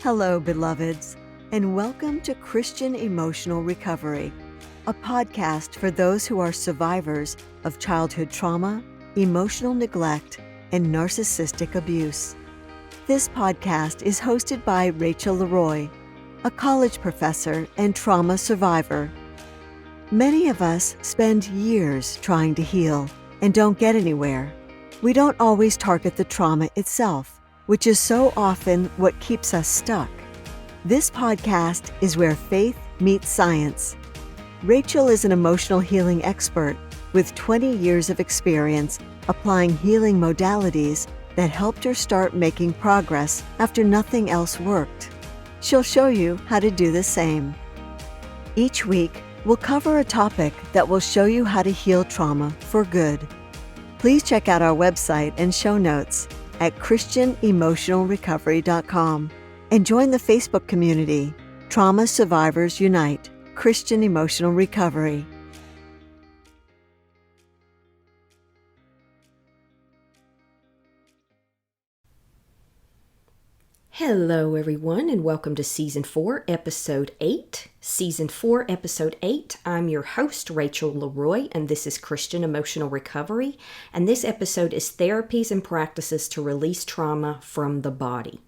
Hello, beloveds, and welcome to Christian Emotional Recovery, a podcast for those who are survivors of childhood trauma, emotional neglect, and narcissistic abuse. This podcast is hosted by Rachel Leroy, a college professor and trauma survivor. Many of us spend years trying to heal and don't get anywhere. We don't always target the trauma itself, which is so often what keeps us stuck. This podcast is where faith meets science. Rachel is an emotional healing expert with 20 years of experience applying healing modalities that helped her start making progress after nothing else worked. She'll show you how to do the same. Each week, we'll cover a topic that will show you how to heal trauma for good. Please check out our website and show notes at christianemotionalrecovery.com and join the Facebook community, Trauma Survivors Unite, Christian Emotional Recovery. Hello, everyone, and welcome to Season 4, Episode 8. Season 4, Episode 8. I'm your host, Rachel Leroy, and this is Christian Emotional Recovery. And this episode is Therapies and Practices to Release Trauma from the Body.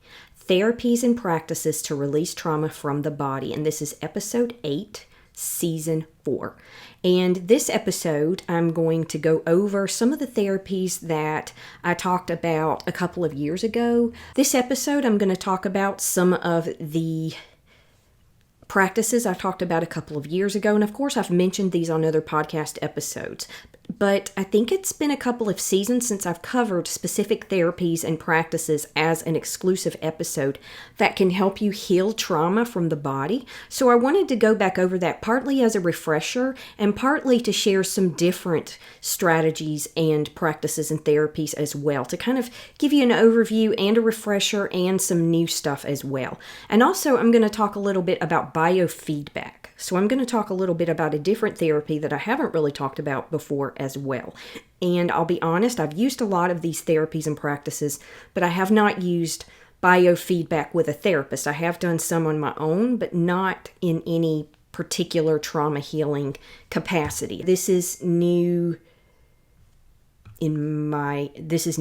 Therapies and Practices to Release Trauma from the Body. And this is Episode 8, Season 4. And this episode, I'm going to go over some of the therapies that I talked about a couple of years ago. This episode, I'm going to talk about some of the practices I talked about a couple of years ago. And of course, I've mentioned these on other podcast episodes. But I think it's been a couple of seasons since I've covered specific therapies and practices as an exclusive episode that can help you heal trauma from the body. So I wanted to go back over that partly as a refresher and partly to share some different strategies and practices and therapies as well, to kind of give you an overview and a refresher and some new stuff as well. And also I'm going to talk a little bit about biofeedback. So I'm going to talk a little bit about a different therapy that I haven't really talked about before as well. And I'll be honest, I've used a lot of these therapies and practices, but I have not used biofeedback with a therapist. I have done some on my own, but not in any particular trauma healing capacity. This is new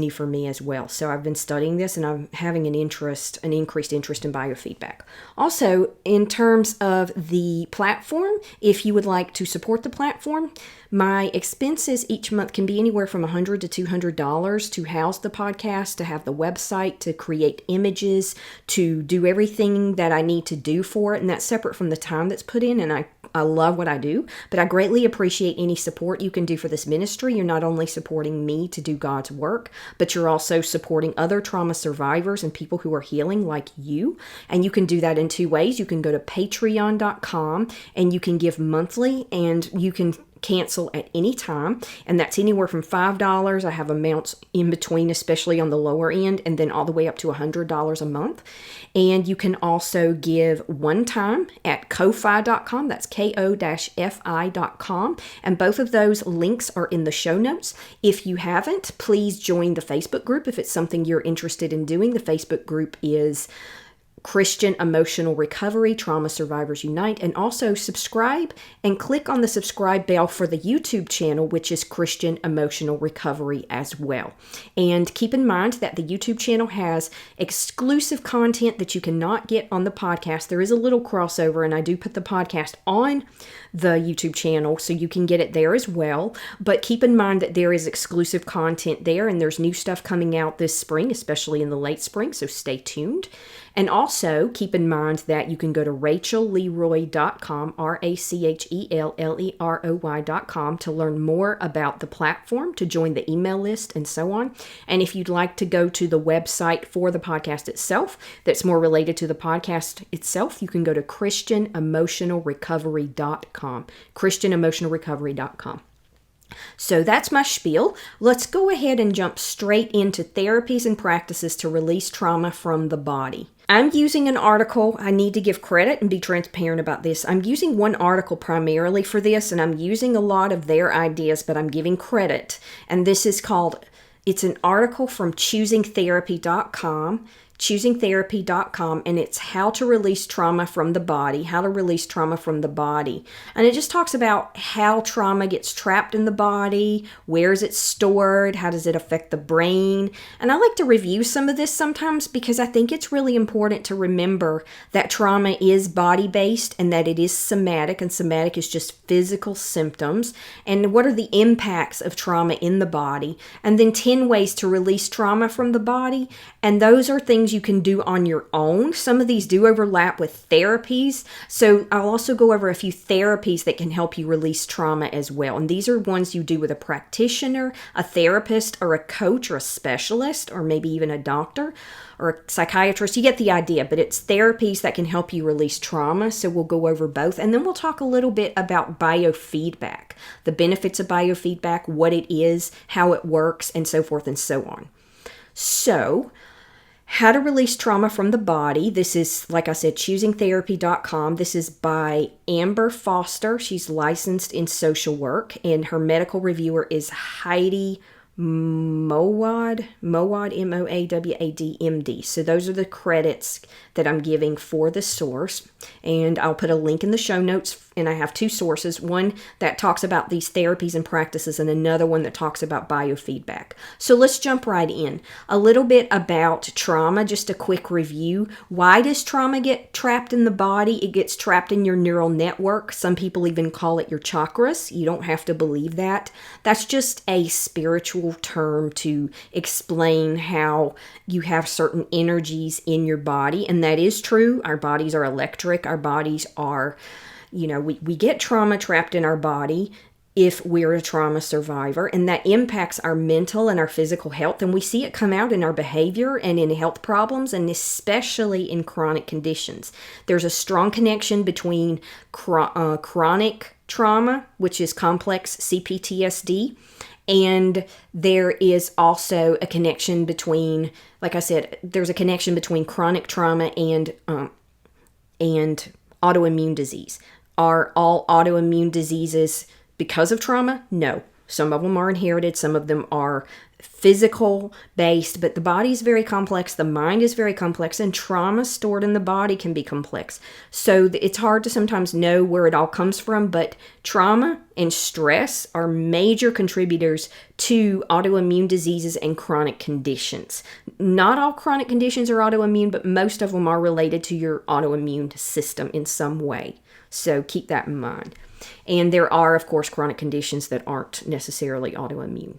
for me as well. So I've been studying this and I'm having an increased interest in biofeedback. Also, in terms of the platform, if you would like to support the platform, my expenses each month can be anywhere from $100 to $200 to house the podcast, to have the website, to create images, to do everything that I need to do for it. And that's separate from the time that's put in. And I love what I do, but I greatly appreciate any support you can do for this ministry. You're not only supporting me to do God's work, but you're also supporting other trauma survivors and people who are healing like you. And you can do that in two ways. You can go to patreon.com and you can give monthly, and you can cancel at any time, and that's anywhere from $5. I have amounts in between, especially on the lower end, and then all the way up to $100 a month. And you can also give one time at ko-fi.com. That's ko-fi.com. And both of those links are in the show notes. If you haven't, please join the Facebook group if it's something you're interested in doing. The Facebook group is Christian Emotional Recovery, Trauma Survivors Unite, and also subscribe and click on the subscribe bell for the YouTube channel, which is Christian Emotional Recovery as well. And keep in mind that the YouTube channel has exclusive content that you cannot get on the podcast. There is a little crossover, and I do put the podcast on the YouTube channel so you can get it there as well. But keep in mind that there is exclusive content there, and there's new stuff coming out this spring, especially in the late spring, so stay tuned. And also, keep in mind that you can go to rachelleroy.com, RACHELLEROY.com, to learn more about the platform, to join the email list, and so on. And if you'd like to go to the website for the podcast itself, that's more related to the podcast itself, you can go to christianemotionalrecovery.com, christianemotionalrecovery.com. So that's my spiel. Let's go ahead and jump straight into therapies and practices to release trauma from the body. I'm using an article. I need to give credit and be transparent about this. I'm using one article primarily for this, and I'm using a lot of their ideas, but I'm giving credit. And this is called, it's an article from choosingtherapy.com. choosingtherapy.com, and it's how to release trauma from the body, And it just talks about how trauma gets trapped in the body, where is it stored, how does it affect the brain. And I like to review some of this sometimes because I think it's really important to remember that trauma is body-based and that it is somatic, and somatic is just physical symptoms. And what are the impacts of trauma in the body? And then 10 ways to release trauma from the body. And those are things you can do on your own. Some of these do overlap with therapies. So I'll also go over a few therapies that can help you release trauma as well. And these are ones you do with a practitioner, a therapist, or a coach, or a specialist, or maybe even a doctor or a psychiatrist. You get the idea, but it's therapies that can help you release trauma. So we'll go over both. And then we'll talk a little bit about biofeedback, the benefits of biofeedback, what it is, how it works, and so forth and so on. So, how to release trauma from the body. This is, like I said, choosingtherapy.com. This is by Amber Foster. She's licensed in social work, and her medical reviewer is Heidi Moawad, Moawad, MD. So those are the credits that I'm giving for the source. And I'll put a link in the show notes. And I have two sources, one that talks about these therapies and practices and another one that talks about biofeedback. So let's jump right in. A little bit about trauma, just a quick review. Why does trauma get trapped in the body? It gets trapped in your neural network. Some people even call it your chakras. You don't have to believe that. That's just a spiritual term to explain how you have certain energies in your body. And that is true. Our bodies are electric. Our bodies are... we get trauma trapped in our body if we're a trauma survivor, and that impacts our mental and our physical health. And we see it come out in our behavior and in health problems, and especially in chronic conditions. There's a strong connection between chronic trauma, which is complex CPTSD, and there is also a connection between, like I said, there's a connection between chronic trauma and autoimmune disease. Are all autoimmune diseases because of trauma? No. Some of them are inherited. Some of them are physical based, but the body is very complex. The mind is very complex, and trauma stored in the body can be complex. So it's hard to sometimes know where it all comes from, but trauma and stress are major contributors to autoimmune diseases and chronic conditions. Not all chronic conditions are autoimmune, but most of them are related to your autoimmune system in some way. So keep that in mind. And there are, of course, chronic conditions that aren't necessarily autoimmune.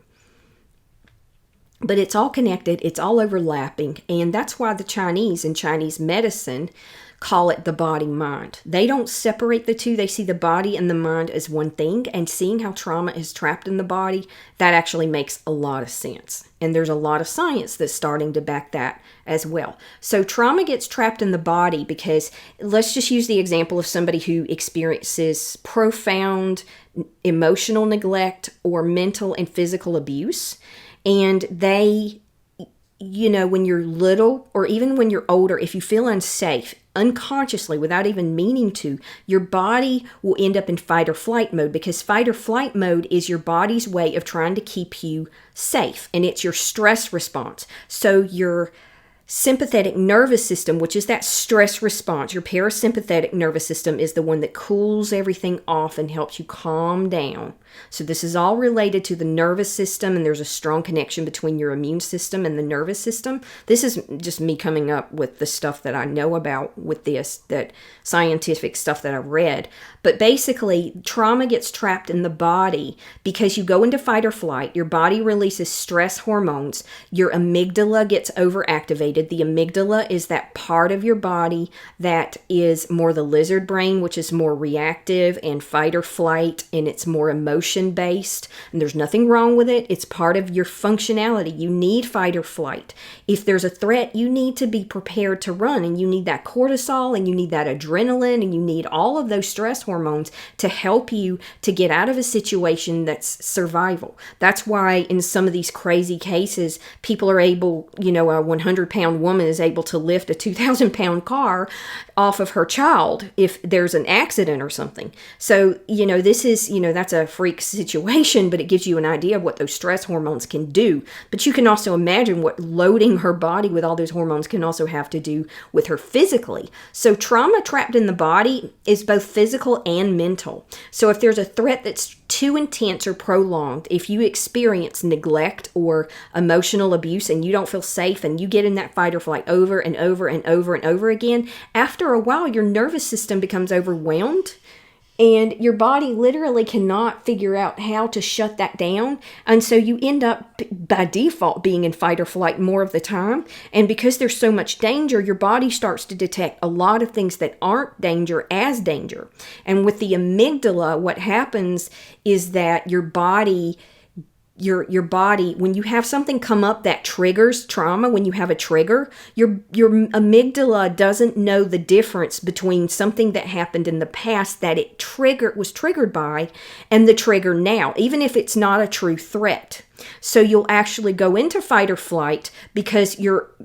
But it's all connected, it's all overlapping, and that's why the Chinese in Chinese medicine call it the body-mind. They don't separate the two. They see the body and the mind as one thing, and seeing how trauma is trapped in the body, that actually makes a lot of sense. And there's a lot of science that's starting to back that as well. So trauma gets trapped in the body because, let's just use the example of somebody who experiences profound emotional neglect or mental and physical abuse. And they, when you're little or even when you're older, if you feel unsafe, unconsciously, without even meaning to, your body will end up in fight or flight mode, because fight or flight mode is your body's way of trying to keep you safe, and it's your stress response. So your sympathetic nervous system, which is that stress response, your parasympathetic nervous system is the one that cools everything off and helps you calm down. So this is all related to the nervous system, and there's a strong connection between your immune system and the nervous system. This is just me coming up with the stuff that I know about with this, that scientific stuff that I've read. But basically, trauma gets trapped in the body because you go into fight or flight, your body releases stress hormones, your amygdala gets overactivated. The amygdala is that part of your body that is more the lizard brain, which is more reactive and fight or flight, and it's more emotion based, and there's nothing wrong with it. It's part of your functionality. You need fight or flight. If there's a threat, you need to be prepared to run, and you need that cortisol, and you need that adrenaline, and you need all of those stress hormones to help you to get out of a situation that's survival. That's why in some of these crazy cases, people are able, a 100-pound 2,000-pound woman is able to lift a 2,000-pound car off of her child if there's an accident or something. So, this is, that's a freak situation, but it gives you an idea of what those stress hormones can do. But you can also imagine what loading her body with all those hormones can also have to do with her physically. So trauma trapped in the body is both physical and mental. So if there's a threat that's too intense or prolonged, if you experience neglect or emotional abuse and you don't feel safe and you get in that fight or flight over and over and over and over again, after a while your nervous system becomes overwhelmed and your body literally cannot figure out how to shut that down. And so you end up by default being in fight or flight more of the time. And because there's so much danger, your body starts to detect a lot of things that aren't danger as danger. And with the amygdala, what happens is that your body, when you have something come up that triggers trauma, when you have a trigger, your amygdala doesn't know the difference between something that happened in the past that it was triggered by and the trigger now, even if it's not a true threat. So you'll actually go into fight or flight because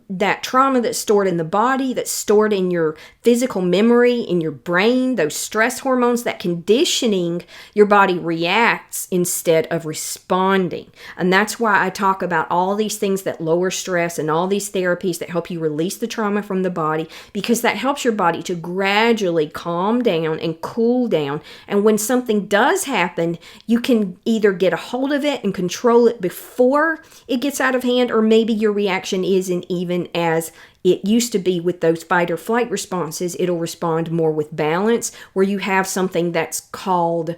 that trauma that's stored in the body, that's stored in your physical memory, in your brain, those stress hormones, that conditioning, your body reacts instead of responding. And that's why I talk about all these things that lower stress and all these therapies that help you release the trauma from the body, because that helps your body to gradually calm down and cool down. And when something does happen, you can either get a hold of it and control it before it gets out of hand, or maybe your reaction isn't even as it used to be with those fight or flight responses. It'll respond more with balance, where you have something that's called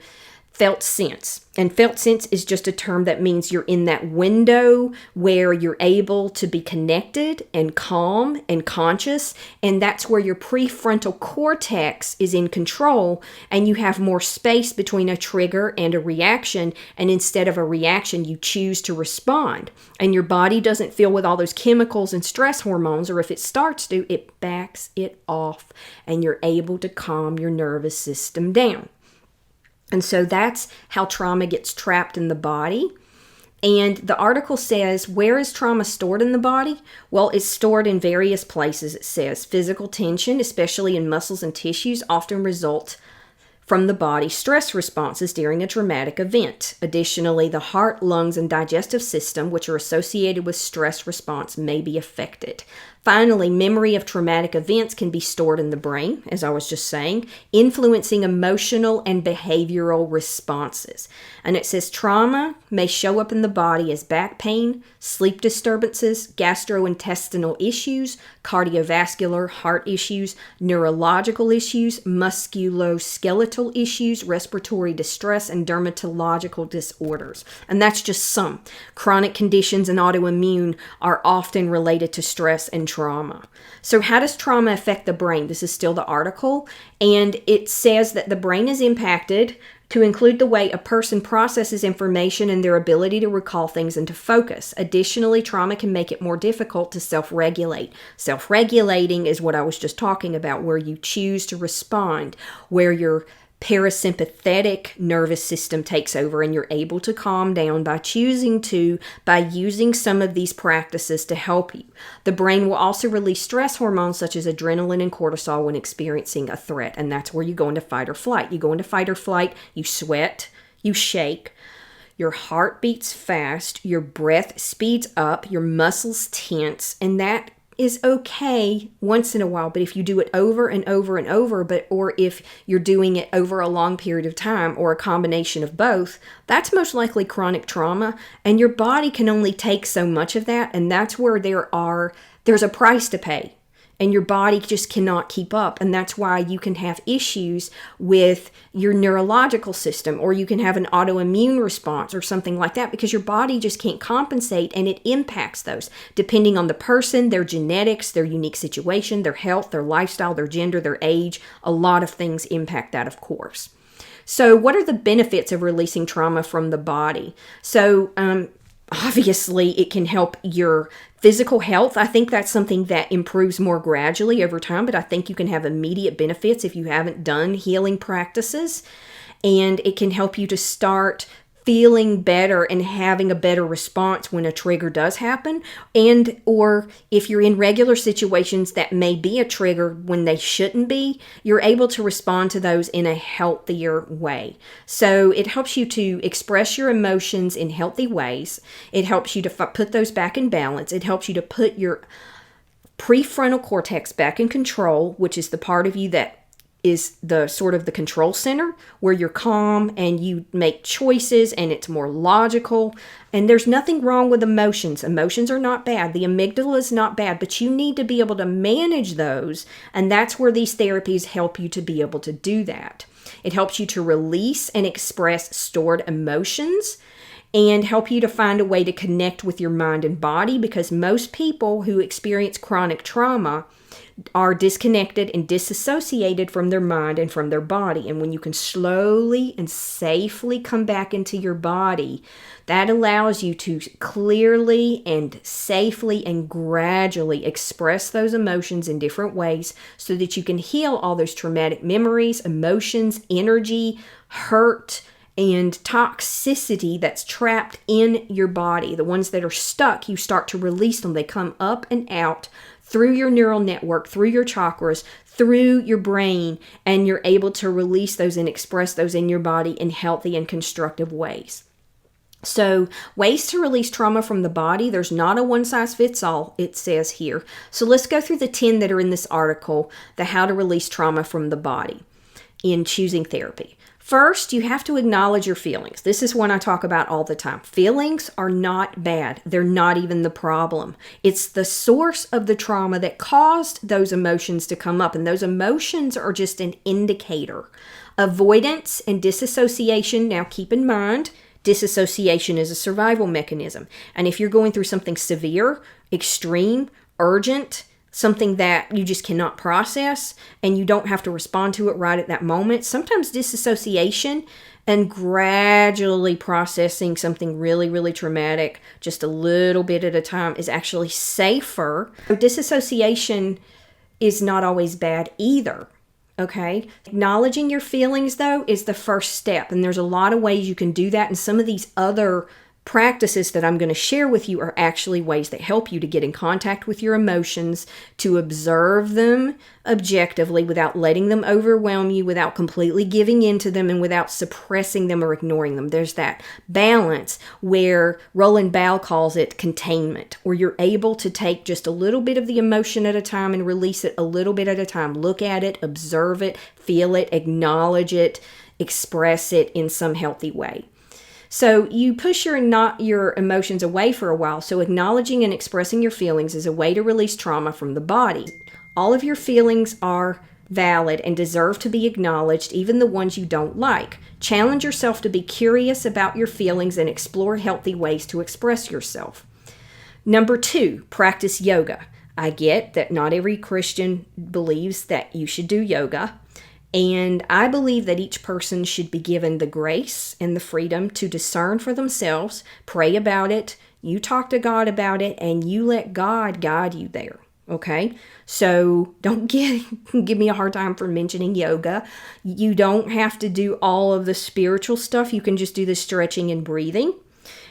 felt sense. And felt sense is just a term that means you're in that window where you're able to be connected and calm and conscious. And that's where your prefrontal cortex is in control, and you have more space between a trigger and a reaction. And instead of a reaction, you choose to respond. And your body doesn't feel with all those chemicals and stress hormones, or if it starts to, it backs it off, and you're able to calm your nervous system down. And so that's how trauma gets trapped in the body. And the article says, where is trauma stored in the body? Well, it's stored in various places. It says physical tension, especially in muscles and tissues, often result from the body's stress responses during a traumatic event. Additionally, the heart, lungs, and digestive system, which are associated with stress response, may be affected. Finally, memory of traumatic events can be stored in the brain, as I was just saying, influencing emotional and behavioral responses. And it says trauma may show up in the body as back pain, sleep disturbances, gastrointestinal issues, cardiovascular heart issues, neurological issues, musculoskeletal issues, respiratory distress, and dermatological disorders. And that's just some. Chronic conditions and autoimmune are often related to stress and trauma. So how does trauma affect the brain? This is still the article, and it says that the brain is impacted to include the way a person processes information and their ability to recall things and to focus. Additionally, trauma can make it more difficult to self-regulate. Self-regulating is what I was just talking about, where you choose to respond, where your parasympathetic nervous system takes over and you're able to calm down by using some of these practices to help you. The brain will also release stress hormones such as adrenaline and cortisol when experiencing a threat, and that's where you go into fight or flight. You go into fight or flight, you sweat, you shake, your heart beats fast, your breath speeds up, your muscles tense, and that is okay once in a while, but if you do it over and over and over, or if you're doing it over a long period of time, or a combination of both, that's most likely chronic trauma, and your body can only take so much of that, and that's where there's a price to pay. And your body just cannot keep up. And that's why you can have issues with your neurological system, or you can have an autoimmune response or something like that, because your body just can't compensate, and it impacts those depending on the person, their genetics, their unique situation, their health, their lifestyle, their gender, their age. A lot of things impact that, of course. So what are the benefits of releasing trauma from the body? So obviously, it can help your physical health. I think that's something that improves more gradually over time, but I think you can have immediate benefits if you haven't done healing practices. And it can help you to start feeling better and having a better response when a trigger does happen, and or if you're in regular situations that may be a trigger when they shouldn't be, you're able to respond to those in a healthier way. So it helps you to express your emotions in healthy ways. It helps you to put those back in balance. It helps you to put your prefrontal cortex back in control, which is the part of you that is the sort of the control center where you're calm and you make choices and it's more logical. And there's nothing wrong with emotions. Emotions are not bad. The amygdala is not bad, but you need to be able to manage those. And that's where these therapies help you to be able to do that. It helps you to release and express stored emotions and help you to find a way to connect with your mind and body, because most people who experience chronic trauma are disconnected and disassociated from their mind and from their body. And when you can slowly and safely come back into your body, that allows you to clearly and safely and gradually express those emotions in different ways so that you can heal all those traumatic memories, emotions, energy, hurt, and toxicity that's trapped in your body. The ones that are stuck, you start to release them. They come up and out through your neural network, through your chakras, through your brain, and you're able to release those and express those in your body in healthy and constructive ways. So, ways to release trauma from the body, there's not a one-size-fits-all, it says here. So let's go through the 10 that are in this article, the how to release trauma from the body in choosing therapy. First, you have to acknowledge your feelings. This is one I talk about all the time. Feelings are not bad. They're not even the problem. It's the source of the trauma that caused those emotions to come up, and those emotions are just an indicator. Avoidance and disassociation, now keep in mind, disassociation is a survival mechanism. And if you're going through something severe, extreme, urgent, something that you just cannot process and you don't have to respond to it right at that moment, sometimes disassociation and gradually processing something really, really traumatic just a little bit at a time is actually safer. Disassociation is not always bad either. Okay. Acknowledging your feelings, though, is the first step. And there's a lot of ways you can do that. And some of these other practices that I'm going to share with you are actually ways that help you to get in contact with your emotions, to observe them objectively without letting them overwhelm you, without completely giving in to them, and without suppressing them or ignoring them. There's that balance where Roland Bell calls it containment, where you're able to take just a little bit of the emotion at a time and release it a little bit at a time. Look at it, observe it, feel it, acknowledge it, express it in some healthy way. So you push your emotions away for a while. So acknowledging and expressing your feelings is a way to release trauma from the body. All of your feelings are valid and deserve to be acknowledged, even the ones you don't like. Challenge yourself to be curious about your feelings and explore healthy ways to express yourself. Number 2, practice yoga. I get that not every Christian believes that you should do yoga. And I believe that each person should be given the grace and the freedom to discern for themselves, pray about it, you talk to God about it, and you let God guide you there, okay? So don't give me a hard time for mentioning yoga. You don't have to do all of the spiritual stuff. You can just do the stretching and breathing.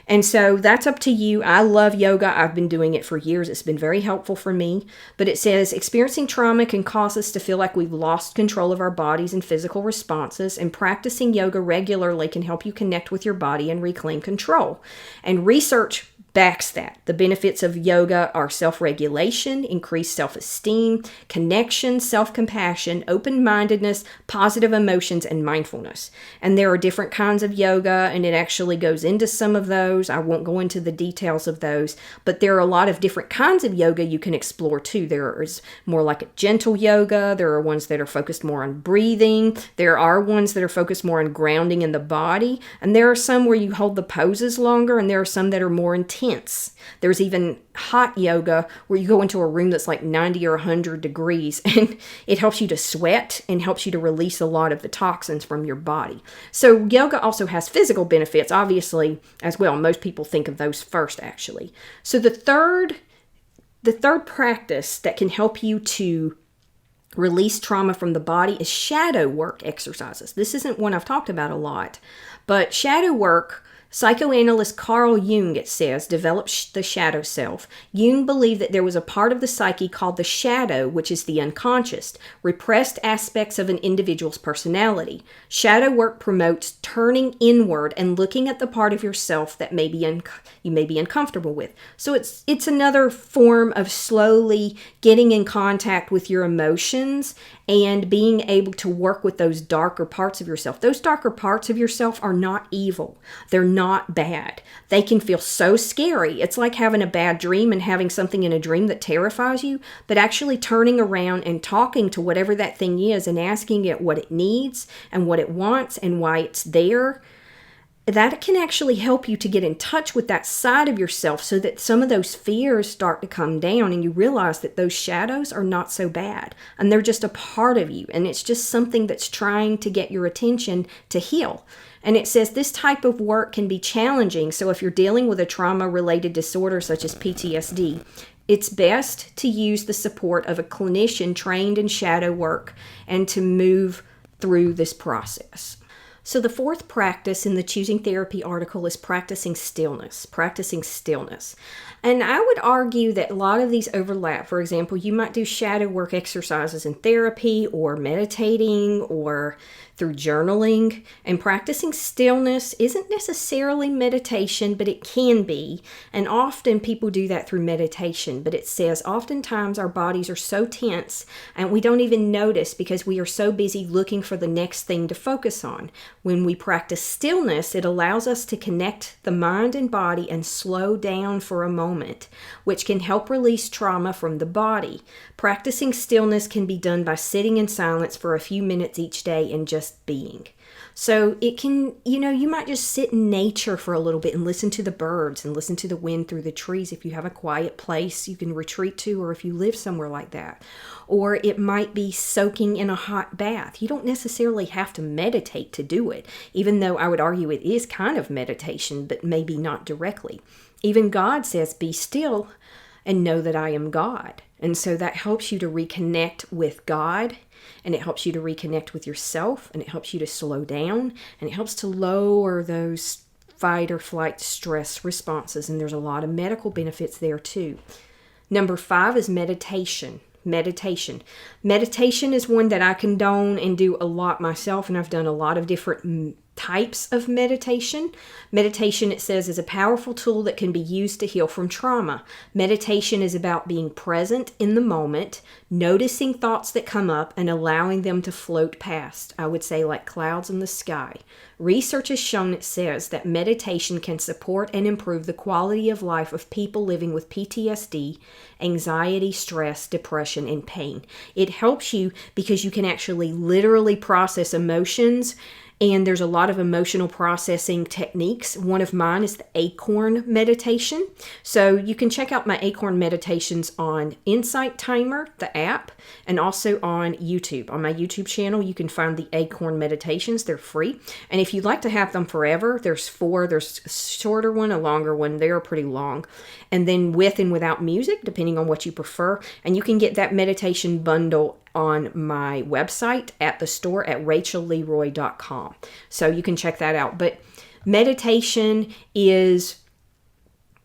And so that's up to you. I love yoga. I've been doing it for years. It's been very helpful for me. But it says experiencing trauma can cause us to feel like we've lost control of our bodies and physical responses. And practicing yoga regularly can help you connect with your body and reclaim control. And research backs that. The benefits of yoga are self-regulation, increased self-esteem, connection, self-compassion, open-mindedness, positive emotions, and mindfulness. And there are different kinds of yoga, and it actually goes into some of those. I won't go into the details of those, but there are a lot of different kinds of yoga you can explore too. There is more like a gentle yoga. There are ones that are focused more on breathing. There are ones that are focused more on grounding in the body. And there are some where you hold the poses longer, and there are some that are more intense. There's even hot yoga where you go into a room that's like 90 or 100 degrees and it helps you to sweat and helps you to release a lot of the toxins from your body. So yoga also has physical benefits, obviously, as well. Most people think of those first, actually. So the third practice that can help you to release trauma from the body is shadow work exercises. This isn't one I've talked about a lot, but shadow work Psychoanalyst Carl Jung, it says, developed the shadow self. Jung believed that there was a part of the psyche called the shadow, which is the unconscious, repressed aspects of an individual's personality. Shadow work promotes turning inward and looking at the part of yourself that you may be uncomfortable with. So it's another form of slowly getting in contact with your emotions and being able to work with those darker parts of yourself. Those darker parts of yourself are not evil. They're not bad. They can feel so scary. It's like having a bad dream and having something in a dream that terrifies you, but actually turning around and talking to whatever that thing is and asking it what it needs and what it wants and why it's there. That can actually help you to get in touch with that side of yourself so that some of those fears start to come down and you realize that those shadows are not so bad and they're just a part of you and it's just something that's trying to get your attention to heal. And it says this type of work can be challenging. So if you're dealing with a trauma-related disorder such as PTSD, it's best to use the support of a clinician trained in shadow work and to move through this process. So the fourth practice in the Choosing Therapy article is practicing stillness. And I would argue that a lot of these overlap. For example, you might do shadow work exercises in therapy or meditating or through journaling. And practicing stillness isn't necessarily meditation, but it can be. And often people do that through meditation. But it says oftentimes our bodies are so tense and we don't even notice because we are so busy looking for the next thing to focus on. When we practice stillness, it allows us to connect the mind and body and slow down for a moment, which can help release trauma from the body. Practicing stillness can be done by sitting in silence for a few minutes each day and just being. So it can, you might just sit in nature for a little bit and listen to the birds and listen to the wind through the trees if you have a quiet place you can retreat to or if you live somewhere like that. Or it might be soaking in a hot bath. You don't necessarily have to meditate to do it, even though I would argue it is kind of meditation, but maybe not directly. Even God says, be still and know that I am God. And so that helps you to reconnect with God, and it helps you to reconnect with yourself, and it helps you to slow down, and it helps to lower those fight or flight stress responses. And there's a lot of medical benefits there too. Number 5 is meditation. Meditation is one that I condone and do a lot myself, and I've done a lot of different types of meditation. Meditation, it says, is a powerful tool that can be used to heal from trauma. Meditation is about being present in the moment, noticing thoughts that come up and allowing them to float past. I would say like clouds in the sky. Research has shown, it says, that meditation can support and improve the quality of life of people living with PTSD, anxiety, stress, depression, and pain. It helps you because you can actually literally process emotions. And there's a lot of emotional processing techniques. One of mine is the Acorn meditation. So you can check out my Acorn meditations on Insight Timer, the app, and also on YouTube. On my YouTube channel, you can find the Acorn meditations. They're free. And if you'd like to have them forever, there's 4. There's a shorter one, a longer one. They're pretty long. And then with and without music, depending on what you prefer. And you can get that meditation bundle on my website at the store at rachelleroy.com. So you can check that out. But meditation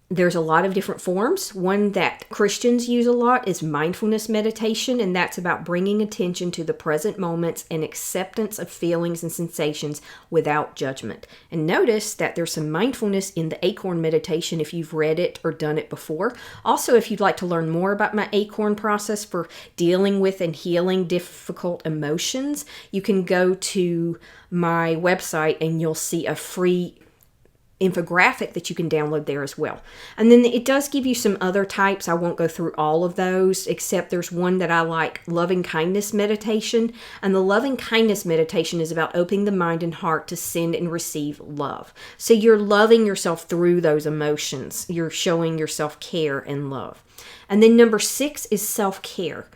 there's a lot of different forms. One that Christians use a lot is mindfulness meditation, and that's about bringing attention to the present moments and acceptance of feelings and sensations without judgment. And notice that there's some mindfulness in the Acorn meditation if you've read it or done it before. Also, if you'd like to learn more about my Acorn process for dealing with and healing difficult emotions, you can go to my website and you'll see a free infographic that you can download there as well. And then it does give you some other types. I won't go through all of those, except there's one that I like, loving kindness meditation. And the loving kindness meditation is about opening the mind and heart to send and receive love. So you're loving yourself through those emotions. You're showing yourself care and love. And then number 6 is self-care.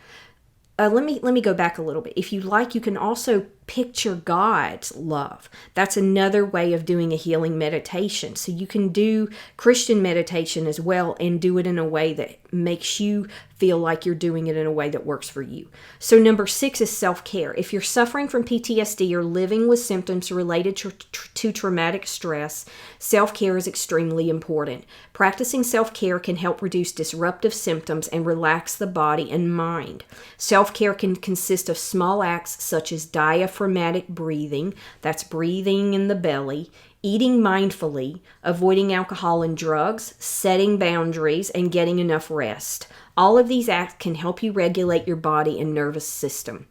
Let me go back a little bit. If you like, you can also picture God's love. That's another way of doing a healing meditation. So you can do Christian meditation as well and do it in a way that makes you feel like you're doing it in a way that works for you. So number 6 is self-care. If you're suffering from PTSD or living with symptoms related to traumatic stress, self-care is extremely important. Practicing self-care can help reduce disruptive symptoms and relax the body and mind. Self-care can consist of small acts such as diaphragmatic breathing, that's breathing in the belly, eating mindfully, avoiding alcohol and drugs, setting boundaries, and getting enough rest. All of these acts can help you regulate your body and nervous system.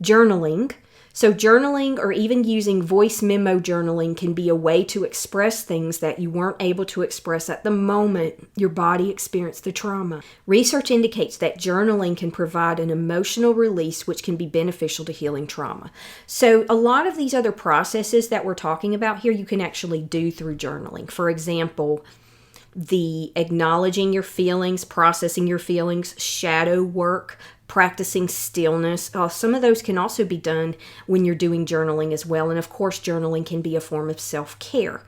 Journaling. So journaling or even using voice memo journaling can be a way to express things that you weren't able to express at the moment your body experienced the trauma. Research indicates that journaling can provide an emotional release which can be beneficial to healing trauma. So a lot of these other processes that we're talking about here you can actually do through journaling. For example, the acknowledging your feelings, processing your feelings, shadow work, practicing stillness. Some of those can also be done when you're doing journaling as well. And of course, journaling can be a form of self-care.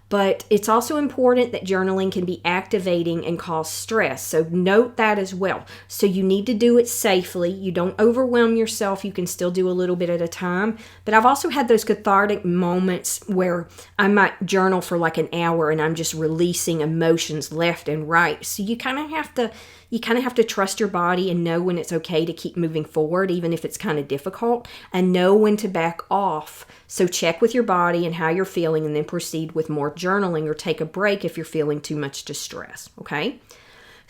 But it's also important that journaling can be activating and cause stress. So note that as well. So you need to do it safely. You don't overwhelm yourself. You can still do a little bit at a time. But I've also had those cathartic moments where I might journal for like an hour and I'm just releasing emotions left and right. So you kind of have to trust your body and know when it's okay to keep moving forward, even if it's kind of difficult, and know when to back off. So check with your body and how you're feeling and then proceed with more journaling or take a break if you're feeling too much distress, okay?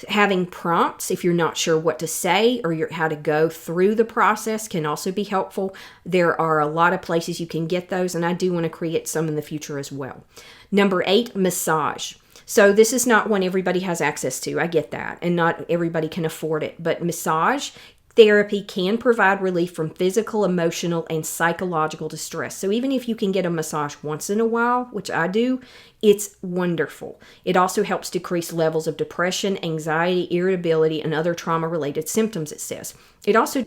Having prompts if you're not sure what to say or how to go through the process can also be helpful. There are a lot of places you can get those, and I do want to create some in the future as well. Number 8, massage. So this is not one everybody has access to. I get that. And not everybody can afford it. But massage therapy can provide relief from physical, emotional, and psychological distress. So even if you can get a massage once in a while, which I do, it's wonderful. It also helps decrease levels of depression, anxiety, irritability, and other trauma-related symptoms, it says. It also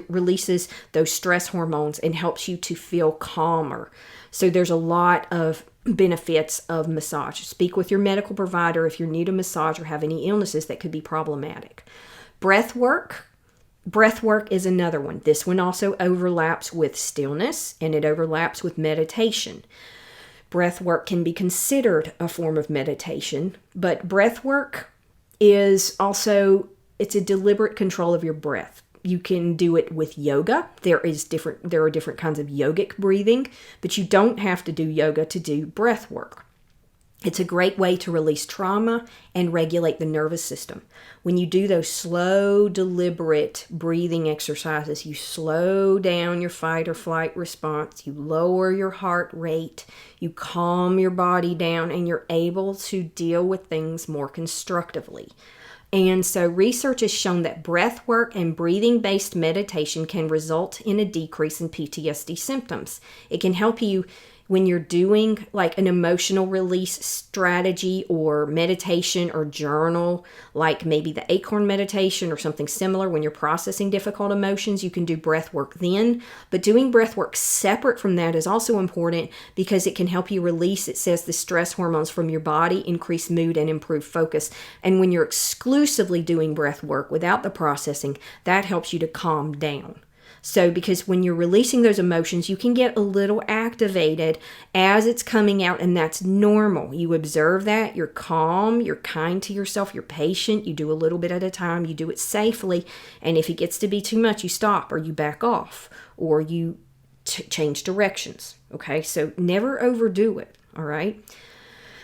releases those stress hormones and helps you to feel calmer. So there's a lot of benefits of massage. Speak with your medical provider if you need a massage or have any illnesses that could be problematic. Breath work. Breath work is another one. This one also overlaps with stillness and it overlaps with meditation. Breath work can be considered a form of meditation, but breath work is also, it's a deliberate control of your breath. You can do it with yoga. There are different kinds of yogic breathing, but you don't have to do yoga to do breath work. It's a great way to release trauma and regulate the nervous system. When you do those slow, deliberate breathing exercises, you slow down your fight or flight response, you lower your heart rate, you calm your body down, and you're able to deal with things more constructively. And so research has shown that breath work and breathing-based meditation can result in a decrease in PTSD symptoms. It can help you when you're doing like an emotional release strategy or meditation or journal, like maybe the acorn meditation or something similar. When you're processing difficult emotions, you can do breath work then. But doing breath work separate from that is also important because it can help you release, it says, the stress hormones from your body, increase mood, and improve focus. And when you're exclusively doing breath work without the processing, that helps you to calm down. So because when you're releasing those emotions, you can get a little activated as it's coming out, and that's normal. You observe that, you're calm, you're kind to yourself, you're patient, you do a little bit at a time, you do it safely, and if it gets to be too much, you stop or you back off or you change directions, okay? So never overdo it, all right?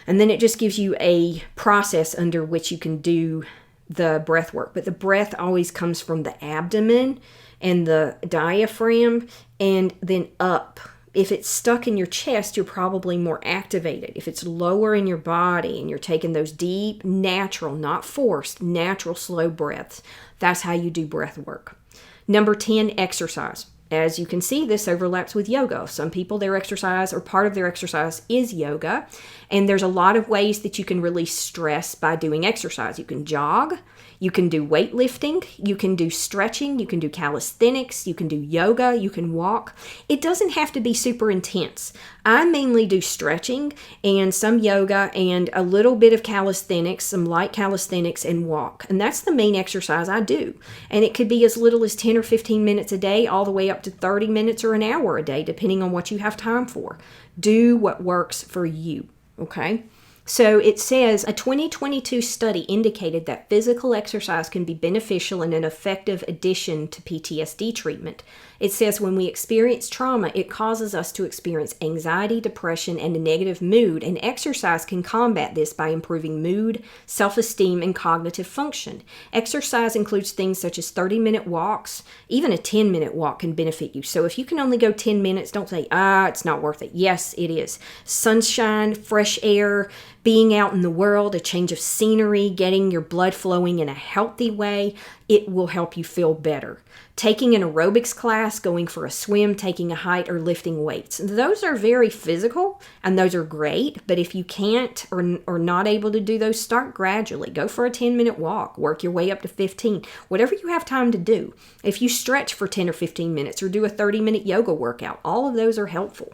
And then it just gives you a process under which you can do the breath work, but the breath always comes from the abdomen and the diaphragm and then up. If it's stuck in your chest, you're probably more activated. If it's lower in your body and you're taking those deep, natural, not forced, natural slow breaths, that's how you do breath work. Number 10, exercise. As you can see, this overlaps with yoga. Some people, their exercise or part of their exercise is yoga. And there's a lot of ways that you can release stress by doing exercise. You can jog, You can do weightlifting, you can do stretching, you can do calisthenics, you can do yoga, you can walk. It doesn't have to be super intense. I mainly do stretching and some yoga and a little bit of calisthenics, some light calisthenics, and walk. And that's the main exercise I do. And it could be as little as 10 or 15 minutes a day, all the way up to 30 minutes or an hour a day, depending on what you have time for. Do what works for you, okay? So it says a 2022 study indicated that physical exercise can be beneficial and an effective addition to PTSD treatment. It says when we experience trauma, it causes us to experience anxiety, depression, and a negative mood, and exercise can combat this by improving mood, self-esteem, and cognitive function. Exercise includes things such as 30-minute walks. Even a 10-minute walk can benefit you. So if you can only go 10 minutes, don't say, it's not worth it. Yes, it is. Sunshine, fresh air, being out in the world, a change of scenery, getting your blood flowing in a healthy way, it will help you feel better. Taking an aerobics class, going for a swim, taking a hike, or lifting weights. Those are very physical, and those are great, but if you can't or not able to do those, start gradually. Go for a 10-minute walk, work your way up to 15, whatever you have time to do. If you stretch for 10 or 15 minutes or do a 30-minute yoga workout, all of those are helpful.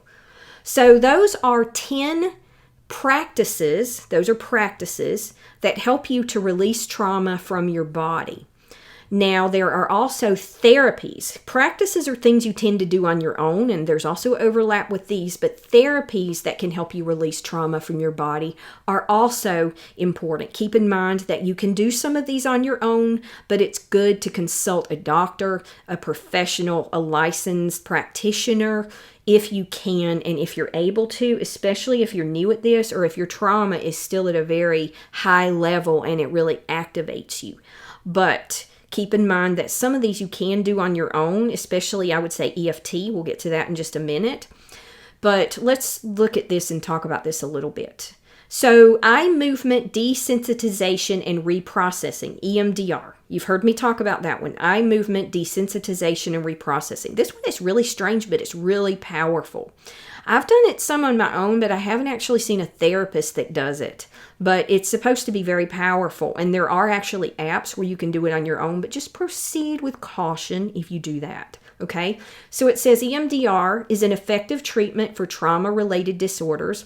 So those are 10 practices, those are practices that help you to release trauma from your body. Now, there are also therapies. Practices are things you tend to do on your own, and there's also overlap with these, but therapies that can help you release trauma from your body are also important. Keep in mind that you can do some of these on your own, but it's good to consult a doctor, a professional, a licensed practitioner, if you can and if you're able to, especially if you're new at this or if your trauma is still at a very high level and it really activates you. But keep in mind that some of these you can do on your own, especially I would say EFT. We'll get to that in just a minute. But let's look at this and talk about this a little bit. So eye movement desensitization and reprocessing, EMDR. You've heard me talk about that one. Eye movement desensitization and reprocessing. This one is really strange, but it's really powerful. I've done it some on my own, but I haven't actually seen a therapist that does it. But it's supposed to be very powerful, and there are actually apps where you can do it on your own, but just proceed with caution if you do that. Okay? So it says EMDR is an effective treatment for trauma-related disorders.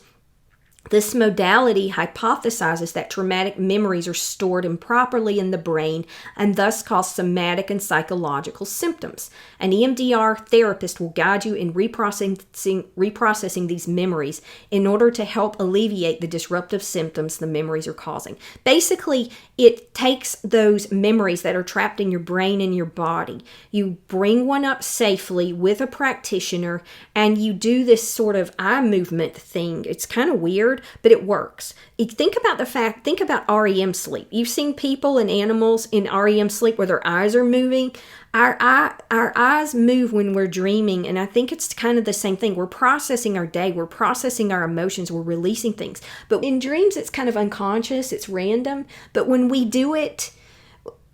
This modality hypothesizes that traumatic memories are stored improperly in the brain and thus cause somatic and psychological symptoms. An EMDR therapist will guide you in reprocessing these memories in order to help alleviate the disruptive symptoms the memories are causing. Basically, it takes those memories that are trapped in your brain and your body. You bring one up safely with a practitioner and you do this sort of eye movement thing. It's kind of weird, but it works. Think about REM sleep. You've seen people and animals in REM sleep where their eyes are moving. Our eyes move when we're dreaming, and I think it's kind of the same thing. We're processing our day, we're processing our emotions, we're releasing things. But in dreams, it's kind of unconscious, it's random. But when we do it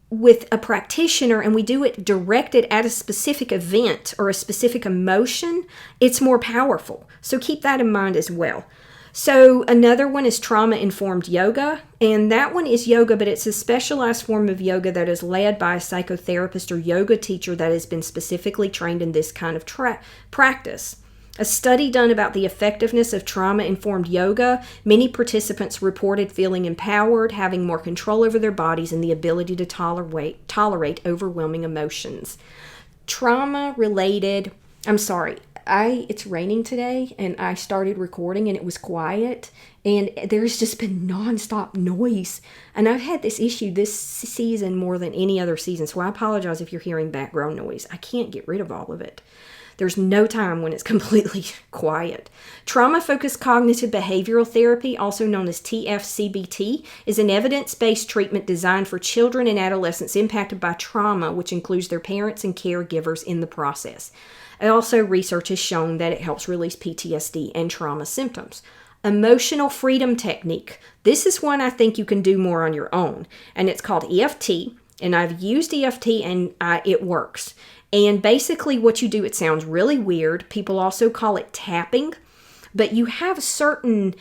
with a practitioner and we do it directed at a specific event or a specific emotion, it's more powerful. So keep that in mind as well. So another one is trauma-informed yoga, and that one is yoga, but it's a specialized form of yoga that is led by a psychotherapist or yoga teacher that has been specifically trained in this kind of practice. A study done about the effectiveness of trauma-informed yoga, many participants reported feeling empowered, having more control over their bodies, and the ability to tolerate overwhelming emotions. It's raining today and I started recording and it was quiet and there's just been nonstop noise. And I've had this issue this season more than any other season. So I apologize if you're hearing background noise. I can't get rid of all of it. There's no time when it's completely quiet. Trauma-focused cognitive behavioral therapy, also known as TFCBT, is an evidence-based treatment designed for children and adolescents impacted by trauma, which includes their parents and caregivers in the process. And also, research has shown that it helps release PTSD and trauma symptoms. Emotional freedom technique. This is one I think you can do more on your own. And it's called EFT. And I've used EFT and it works. And basically what you do, it sounds really weird. People also call it tapping. But you have certain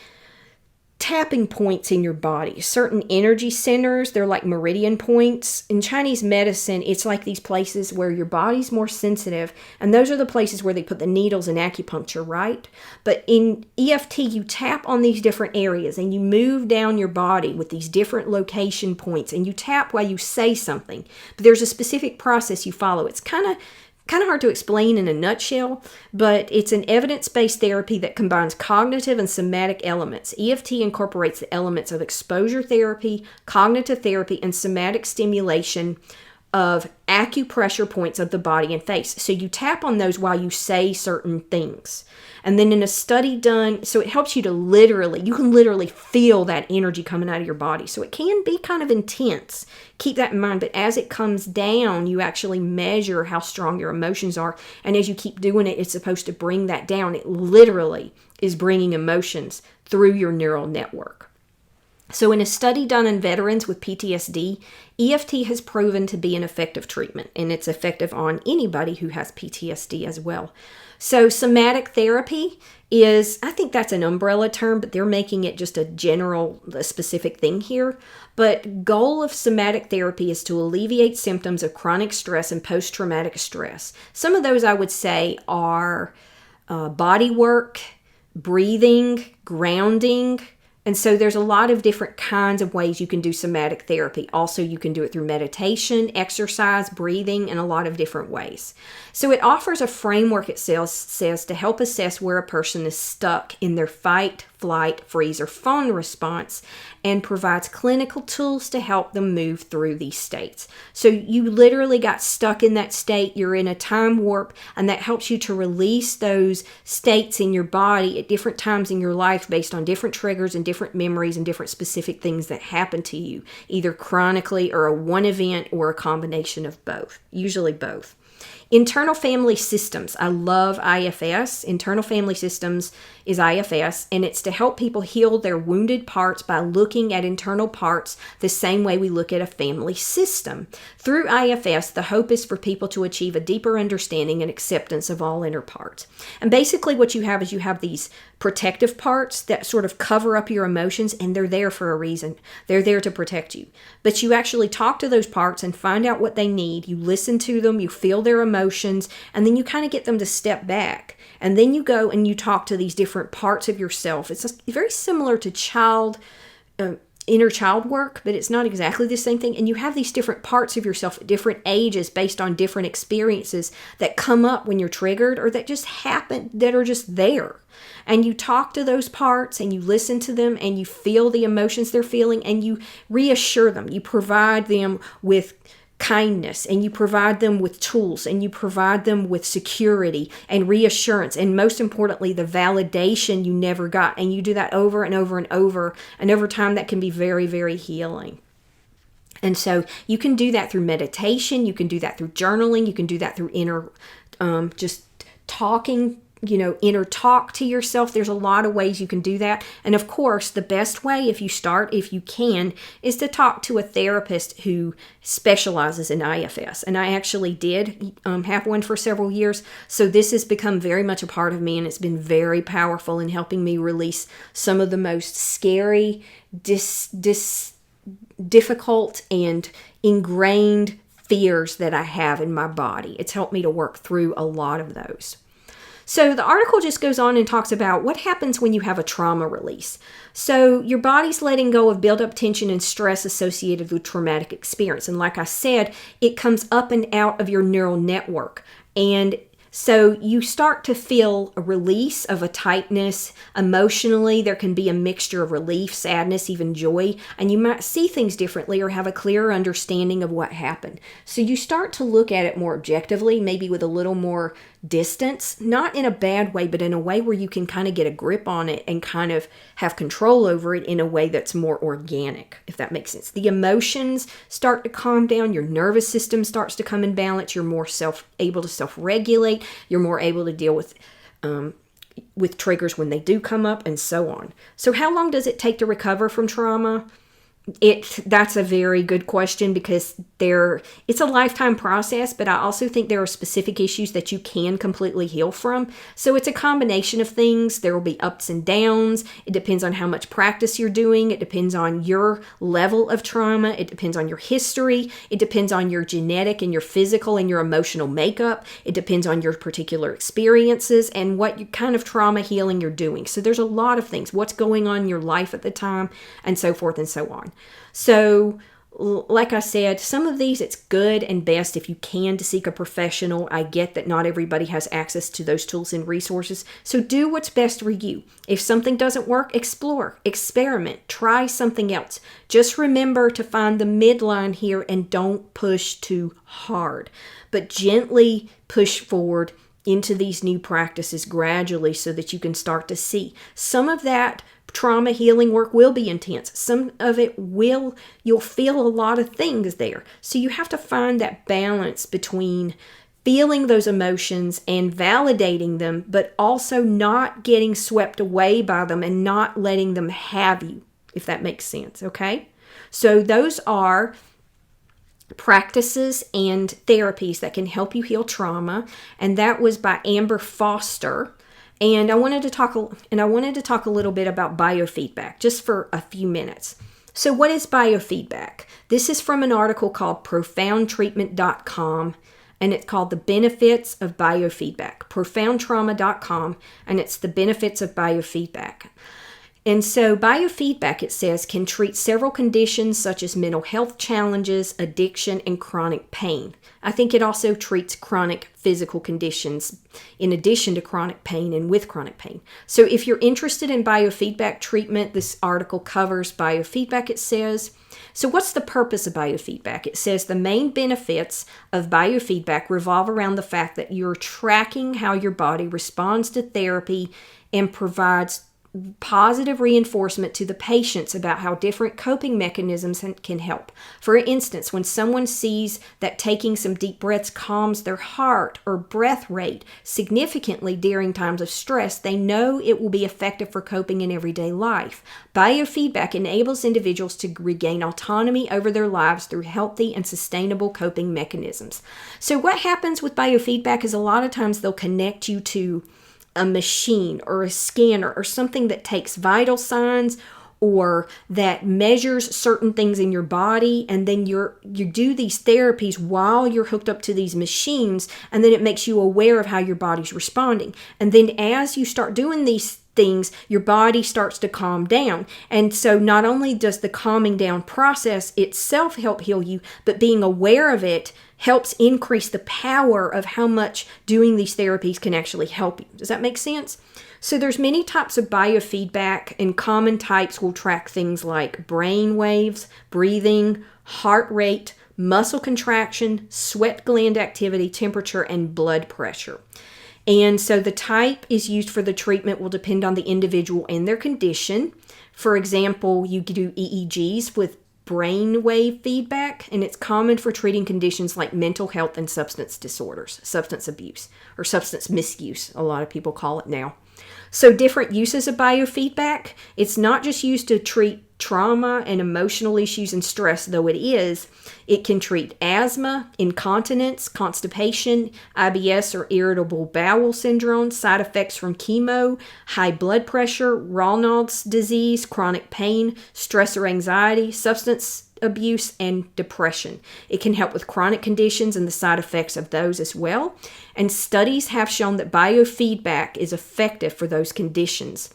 tapping points in your body, certain energy centers. They're like meridian points. In Chinese medicine, it's like these places where your body's more sensitive, and those are the places where they put the needles in acupuncture, right? But in EFT, you tap on these different areas and you move down your body with these different location points, and you tap while you say something. But there's a specific process you follow. It's kind of hard to explain in a nutshell, but it's an evidence-based therapy that combines cognitive and somatic elements. EFT incorporates the elements of exposure therapy, cognitive therapy, and somatic stimulation of acupressure points of the body and face. So you tap on those while you say certain things. And then in a study done, so it helps you to you can literally feel that energy coming out of your body. So it can be kind of intense. Keep that in mind. But as it comes down, you actually measure how strong your emotions are. And as you keep doing it, it's supposed to bring that down. It literally is bringing emotions through your neural network. So in a study done in veterans with PTSD, EFT has proven to be an effective treatment, and it's effective on anybody who has PTSD as well. So somatic therapy is, I think that's an umbrella term, but they're making it just a specific thing here. But goal of somatic therapy is to alleviate symptoms of chronic stress and post-traumatic stress. Some of those I would say are body work, breathing, grounding. And so there's a lot of different kinds of ways you can do somatic therapy. Also, you can do it through meditation, exercise, breathing, and a lot of different ways. So it offers a framework, it says, to help assess where a person is stuck in their fight, flight, freeze, or fawn response, and provides clinical tools to help them move through these states. So you literally got stuck in that state, you're in a time warp, and that helps you to release those states in your body at different times in your life based on different triggers and different memories and different specific things that happen to you, either chronically or a one event or a combination of both, usually both. Internal family systems. I love IFS. Internal family systems is IFS, and it's to help people heal their wounded parts by looking at internal parts the same way we look at a family system. Through IFS, the hope is for people to achieve a deeper understanding and acceptance of all inner parts. And basically what you have is you have these protective parts that sort of cover up your emotions, and they're there for a reason. They're there to protect you. But you actually talk to those parts and find out what they need. You listen to them, you feel their emotions, and then you kind of get them to step back. And then you go and you talk to these different parts of yourself. It's very similar to inner child work, but it's not exactly the same thing. And you have these different parts of yourself at different ages based on different experiences that come up when you're triggered or that just happen, that are just there. And you talk to those parts and you listen to them and you feel the emotions they're feeling and you reassure them. You provide them with kindness, and you provide them with tools, and you provide them with security and reassurance, and most importantly, the validation you never got. And you do that over and over and over, and over time that can be very, very healing. And so you can do that through meditation, you can do that through journaling, you can do that through just talking, inner talk to yourself. There's a lot of ways you can do that. And of course, the best way if you can, is to talk to a therapist who specializes in IFS. And I actually did have one for several years. So this has become very much a part of me, and it's been very powerful in helping me release some of the most scary, difficult, and ingrained fears that I have in my body. It's helped me to work through a lot of those. So the article just goes on and talks about what happens when you have a trauma release. So your body's letting go of built-up tension and stress associated with traumatic experience. And like I said, it comes up and out of your neural network. And so you start to feel a release of a tightness. Emotionally, there can be a mixture of relief, sadness, even joy, and you might see things differently or have a clearer understanding of what happened. So you start to look at it more objectively, maybe with a little more distance, not in a bad way, but in a way where you can kind of get a grip on it and kind of have control over it in a way that's more organic, if that makes sense. The emotions start to calm down, your nervous system starts to come in balance, you're more able to self-regulate, you're more able to deal with triggers when they do come up, and so on. So how long does it take to recover from trauma? That's a very good question, because it's a lifetime process, but I also think there are specific issues that you can completely heal from. So it's a combination of things. There will be ups and downs. It depends on how much practice you're doing. It depends on your level of trauma. It depends on your history. It depends on your genetic and your physical and your emotional makeup. It depends on your particular experiences and what kind of trauma healing you're doing. So there's a lot of things, what's going on in your life at the time, and so forth and so on. So, like I said, some of these, it's good and best if you can to seek a professional. I get that not everybody has access to those tools and resources. So do what's best for you. If something doesn't work, explore, experiment, try something else. Just remember to find the midline here and don't push too hard, but gently push forward into these new practices gradually so that you can start to see. Some of that trauma healing work will be intense. Some of it you'll feel a lot of things there. So you have to find that balance between feeling those emotions and validating them, but also not getting swept away by them and not letting them have you, if that makes sense, okay? So those are practices and therapies that can help you heal trauma, and that was by Amber Foster. And I wanted to talk a little bit about biofeedback just for a few minutes. So what is biofeedback? This is from an article called profoundtreatment.com, and it's called The Benefits of Biofeedback. profoundtrauma.com, and it's the benefits of biofeedback. And so biofeedback, it says, can treat several conditions such as mental health challenges, addiction, and chronic pain. I think it also treats chronic physical conditions in addition to chronic pain and with chronic pain. So if you're interested in biofeedback treatment, this article covers biofeedback, it says. So what's the purpose of biofeedback? It says the main benefits of biofeedback revolve around the fact that you're tracking how your body responds to therapy and provides positive reinforcement to the patients about how different coping mechanisms can help. For instance, when someone sees that taking some deep breaths calms their heart or breath rate significantly during times of stress, they know it will be effective for coping in everyday life. Biofeedback enables individuals to regain autonomy over their lives through healthy and sustainable coping mechanisms. So what happens with biofeedback is a lot of times they'll connect you to a machine or a scanner or something that takes vital signs or that measures certain things in your body, and then you do these therapies while you're hooked up to these machines, and then it makes you aware of how your body's responding. And then as you start doing these things, your body starts to calm down. And so not only does the calming down process itself help heal you, but being aware of it helps increase the power of how much doing these therapies can actually help you. Does that make sense? So there's many types of biofeedback, and common types will track things like brain waves, breathing, heart rate, muscle contraction, sweat gland activity, temperature, and blood pressure. And so the type is used for the treatment will depend on the individual and their condition. For example, you could do EEGs with brainwave feedback, and it's common for treating conditions like mental health and substance disorders, substance abuse, or substance misuse, a lot of people call it now. So different uses of biofeedback. It's not just used to treat trauma and emotional issues and stress, though it can treat asthma, incontinence, constipation, IBS or irritable bowel syndrome, side effects from chemo, high blood pressure, Raynaud's disease, chronic pain, stress or anxiety, substance abuse, and depression. It can help with chronic conditions and the side effects of those as well. And studies have shown that biofeedback is effective for those conditions.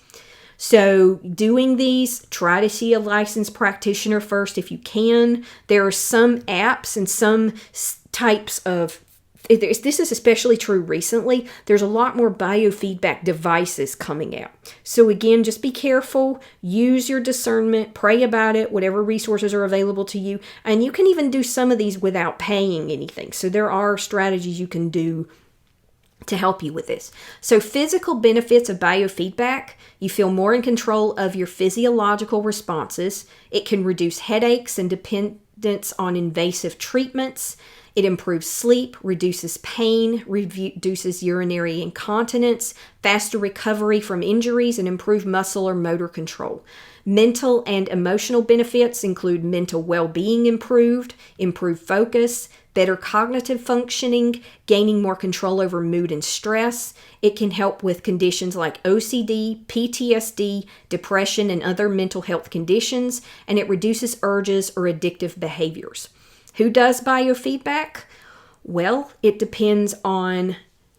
So doing these, try to see a licensed practitioner first if you can. There are some apps and some types of, this is especially true recently, there's a lot more biofeedback devices coming out. So again, just be careful, use your discernment, pray about it, whatever resources are available to you. And you can even do some of these without paying anything. So there are strategies you can do to help you with this. So physical benefits of biofeedback: you feel more in control of your physiological responses. It can reduce headaches and dependence on invasive treatments. It improves sleep, reduces pain, reduces urinary incontinence, faster recovery from injuries, and improved muscle or motor control. Mental and emotional benefits include mental well-being improved focus, better cognitive functioning, gaining more control over mood and stress. It can help with conditions like OCD, PTSD, depression, and other mental health conditions, and it reduces urges or addictive behaviors. Who does biofeedback? Well, it depends on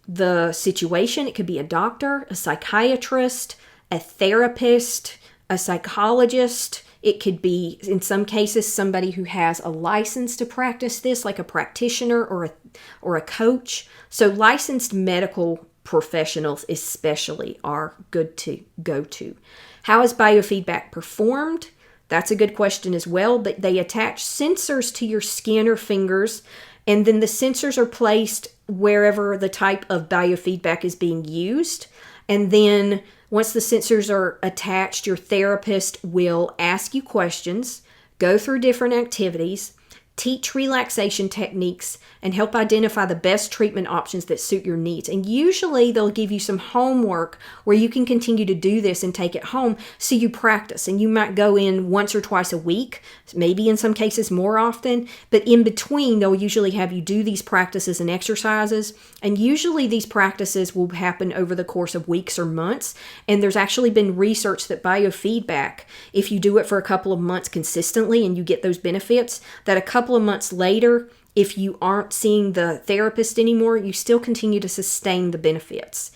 the situation. It could be a doctor, a psychiatrist, a therapist, a psychologist. It could be, in some cases, somebody who has a license to practice this, like a practitioner or a coach. So licensed medical professionals especially are good to go to. How is biofeedback performed? That's a good question as well, but they attach sensors to your skin or fingers, and then the sensors are placed wherever the type of biofeedback is being used. And then once the sensors are attached, your therapist will ask you questions, go through different activities, teach relaxation techniques, and help identify the best treatment options that suit your needs. And usually they'll give you some homework where you can continue to do this and take it home so you practice. And you might go in once or twice a week, maybe in some cases more often, but in between they'll usually have you do these practices and exercises. And usually these practices will happen over the course of weeks or months. And there's actually been research that biofeedback, if you do it for a couple of months consistently and you get those benefits, that a couple of months later, if you aren't seeing the therapist anymore, you still continue to sustain the benefits.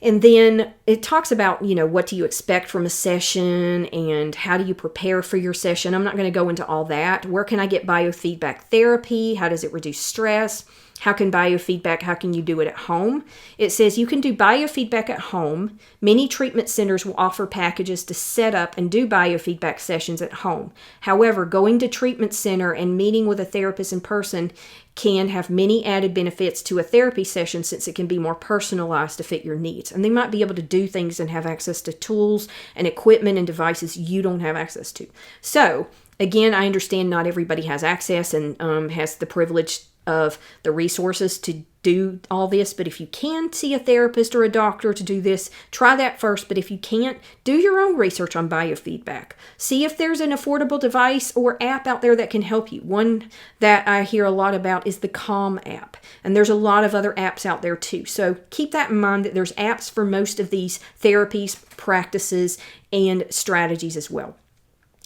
And then it talks about, what do you expect from a session and how do you prepare for your session. I'm not going to go into all that. Where can I get biofeedback therapy? How does it reduce stress? How can you do it at home? It says you can do biofeedback at home. Many treatment centers will offer packages to set up and do biofeedback sessions at home. However, going to treatment center and meeting with a therapist in person can have many added benefits to a therapy session since it can be more personalized to fit your needs. And they might be able to do things and have access to tools and equipment and devices you don't have access to. So, again, I understand not everybody has access and has the privilege of the resources to do all this, but if you can see a therapist or a doctor to do this, try that first. But if you can't, do your own research on biofeedback. See if there's an affordable device or app out there that can help you. One that I hear a lot about is the Calm app, and there's a lot of other apps out there too. So keep that in mind that there's apps for most of these therapies, practices, and strategies as well.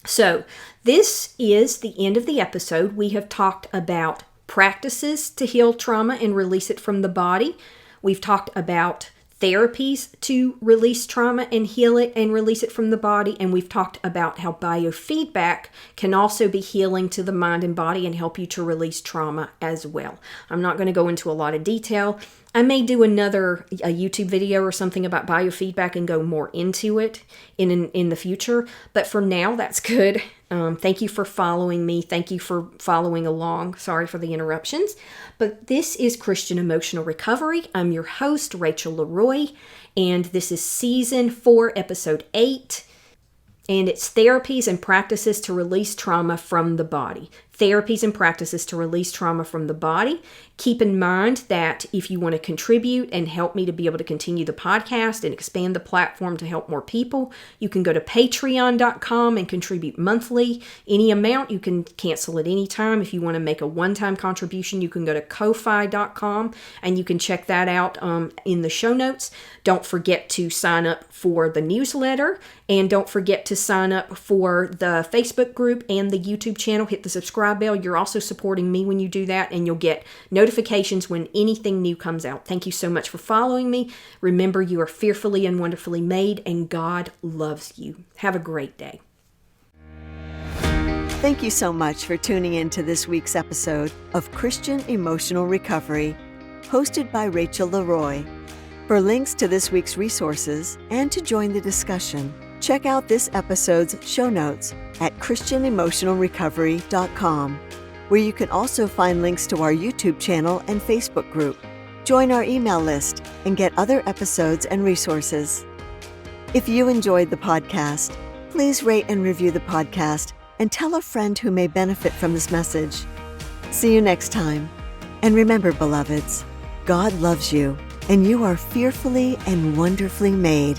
So this is the end of the episode. We have talked about practices to heal trauma and release it from the body. We've talked about therapies to release trauma and heal it and release it from the body. And we've talked about how biofeedback can also be healing to the mind and body and help you to release trauma as well. I'm not going to go into a lot of detail. I may do a YouTube video or something about biofeedback and go more into it in the future. But for now, that's good. Thank you for following me. Thank you for following along. Sorry for the interruptions. But this is Christian Emotional Recovery. I'm your host, Rachel Leroy, and this is Season 4, Episode 8. And it's Therapies and Practices to Release Trauma from the Body. Therapies and Practices to Release Trauma from the Body. Keep in mind that if you want to contribute and help me to be able to continue the podcast and expand the platform to help more people, you can go to patreon.com and contribute monthly. Any amount, you can cancel at any time. If you want to make a one-time contribution, you can go to ko-fi.com and you can check that out in the show notes. Don't forget to sign up for the newsletter, and don't forget to sign up for the Facebook group and the YouTube channel. Hit the subscribe bell. You're also supporting me when you do that, and you'll get notifications when anything new comes out. Thank you so much for following me. Remember, you are fearfully and wonderfully made, and God loves you. Have a great day. Thank you so much for tuning in to this week's episode of Christian Emotional Recovery, hosted by Rachel Leroy. For links to this week's resources and to join the discussion, check out this episode's show notes at christianemotionalrecovery.com, where you can also find links to our YouTube channel and Facebook group. Join our email list and get other episodes and resources. If you enjoyed the podcast, please rate and review the podcast and tell a friend who may benefit from this message. See you next time. And remember, beloveds, God loves you, and you are fearfully and wonderfully made.